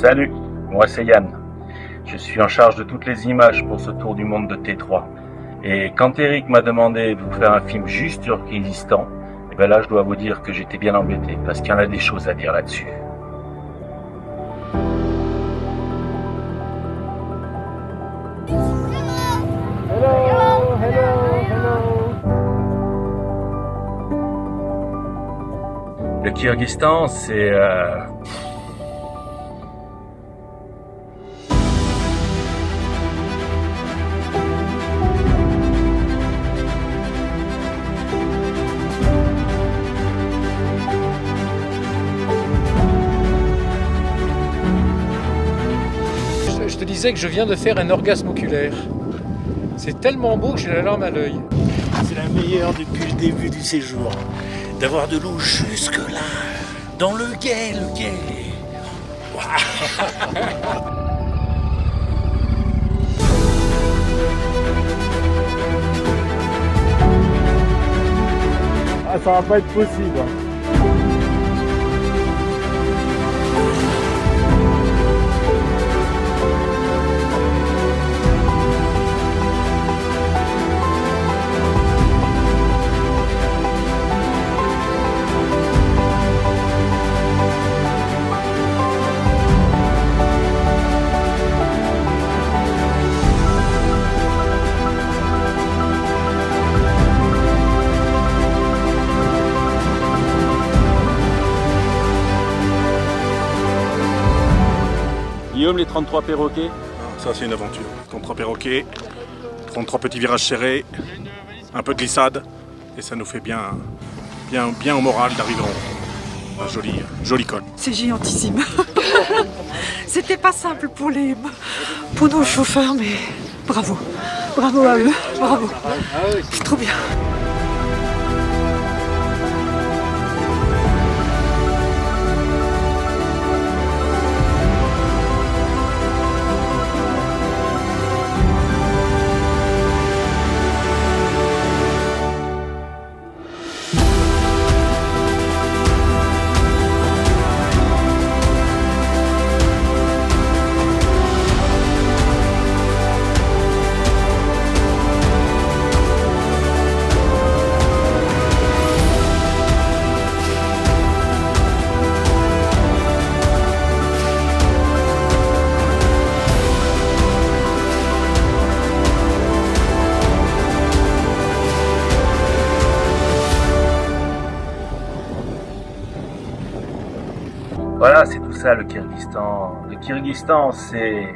Salut, moi c'est Yann. Je suis en charge de toutes les images pour ce tour du monde de T3. Et quand Eric m'a demandé de vous faire un film juste sur le Kyrgyzstan, et ben là je dois vous dire que j'étais bien embêté, parce qu'il y en a des choses à dire là-dessus. Le Kyrgyzstan, c'est... Je te disais que je viens de faire un orgasme oculaire. C'est tellement beau que j'ai la larme à l'œil. C'est la meilleure depuis le début du séjour. D'avoir de l'eau jusque là, dans le guet. Ah, ça va pas être possible. Guillaume, les 33 perroquets. Ça c'est une aventure. 33 perroquets, 33 petits virages serrés, un peu de glissade, et ça nous fait bien au moral d'arriver en un joli col. C'est géantissime. C'était pas simple pour nos chauffeurs, mais bravo. Bravo à eux, bravo. C'est trop bien. Voilà, c'est tout ça le Kyrgyzstan. Le Kyrgyzstan, c'est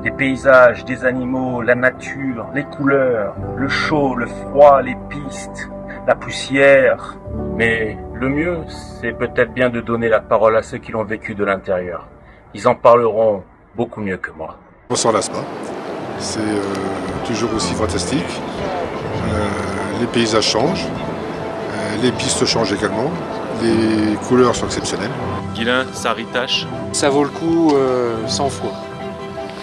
des paysages, des animaux, la nature, les couleurs, le chaud, le froid, les pistes, la poussière. Mais le mieux, c'est peut-être bien de donner la parole à ceux qui l'ont vécu de l'intérieur. Ils en parleront beaucoup mieux que moi. On s'en lasse pas. C'est toujours aussi fantastique. Les paysages changent, les pistes changent également, les couleurs sont exceptionnelles. Guilain, Saritache. Ça vaut le coup 100 fois.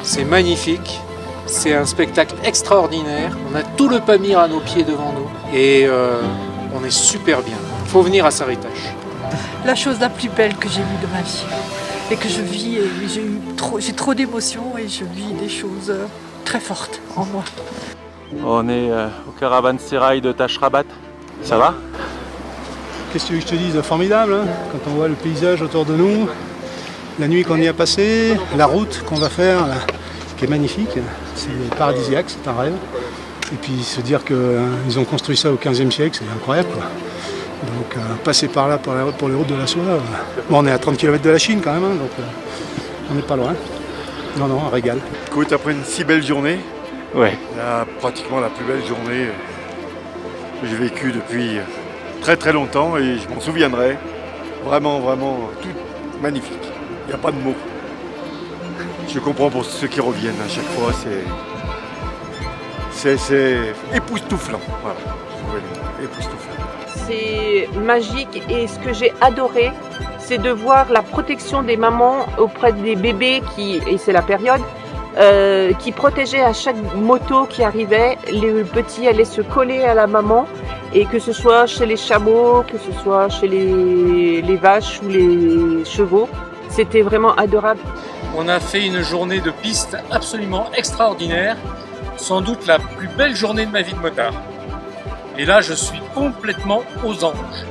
C'est magnifique, c'est un spectacle extraordinaire. On a tout le Pamir à nos pieds devant nous et on est super bien. Il faut venir à Saritache. La chose la plus belle que j'ai vue de ma vie et que je vis, et j'ai trop d'émotions et je vis des choses très fortes en moi. On est au caravansérail de Tashrabat. Ça va? Qu'est-ce que tu veux que je te dise? Formidable, hein, quand on voit le paysage autour de nous, la nuit qu'on y a passée, la route qu'on va faire, là, qui est magnifique, c'est paradisiaque, c'est un rêve. Et puis se dire qu'ils ont construit ça au XVe siècle, c'est incroyable, quoi. Donc passer par là pour les routes de la soie, bon, on est à 30 km de la Chine quand même, hein, donc on n'est pas loin. Non, un régal. Écoute, après une si belle journée, Ouais. pratiquement la plus belle journée que j'ai vécue depuis très longtemps et je m'en souviendrai. Vraiment, tout magnifique. Il n'y a pas de mots. Je comprends pour ceux qui reviennent à chaque fois, c'est époustouflant. Voilà, époustouflant. C'est magique et ce que j'ai adoré, c'est de voir la protection des mamans auprès des bébés et c'est la période, qui protégeaient à chaque moto qui arrivait. Les petits allaient se coller à la maman et que ce soit chez les chameaux, que ce soit chez les vaches ou les chevaux, c'était vraiment adorable. On a fait une journée de piste absolument extraordinaire, sans doute la plus belle journée de ma vie de motard. Et là, je suis complètement aux anges.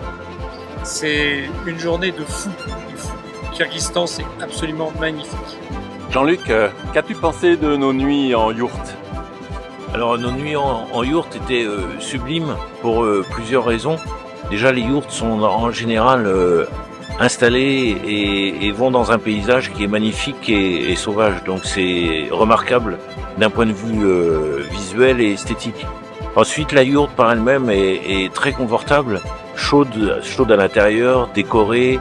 C'est une journée de fou, de fou. Le Kyrgyzstan, c'est absolument magnifique. Jean-Luc, qu'as-tu pensé de nos nuits en yourte? Alors nos nuits en yourte étaient sublimes pour plusieurs raisons. Déjà les yourtes sont en général installées et vont dans un paysage qui est magnifique et sauvage. Donc c'est remarquable d'un point de vue visuel et esthétique. Ensuite la yourte par elle-même est très confortable, chaude à l'intérieur, décorée,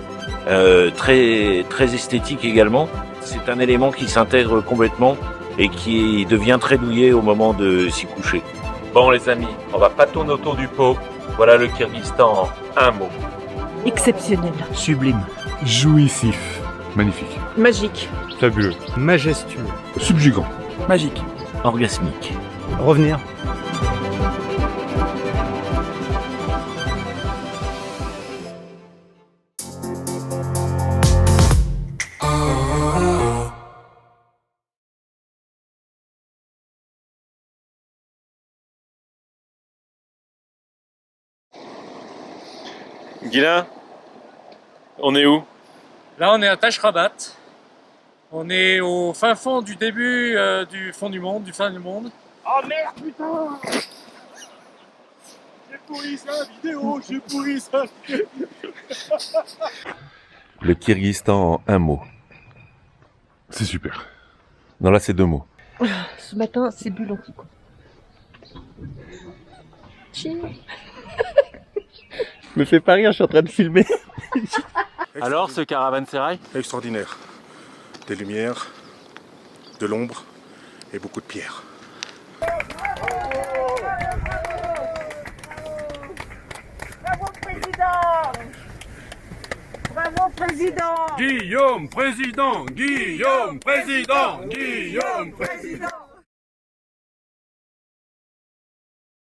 très esthétique également. C'est un élément qui s'intègre complètement et qui devient très douillet au moment de s'y coucher. Bon les amis, on va pas tourner autour du pot. Voilà le Kyrgyzstan en un mot. Exceptionnel. Sublime. Jouissif. Magnifique. Magique. Fabuleux. Majestueux. Subjugant. Magique. Orgasmique. Revenir. Guilain, on est où? Là, on est à Tashrabat. On est au fin fond du début du fond du monde, du fin du monde. Oh merde, putain! J'ai pourri ça, vidéo, j'ai pourri ça! Le Kyrgyzstan en un mot. C'est super. Non, là, c'est deux mots. Ce matin, c'est bulle anti-con. Me fais pas rire, je suis en train de filmer. Alors, ce caravansérail? Extraordinaire. Des lumières, de l'ombre et beaucoup de pierres. Bravo, président! Bravo, président! Guillaume, président! Guillaume, président! Guillaume, président!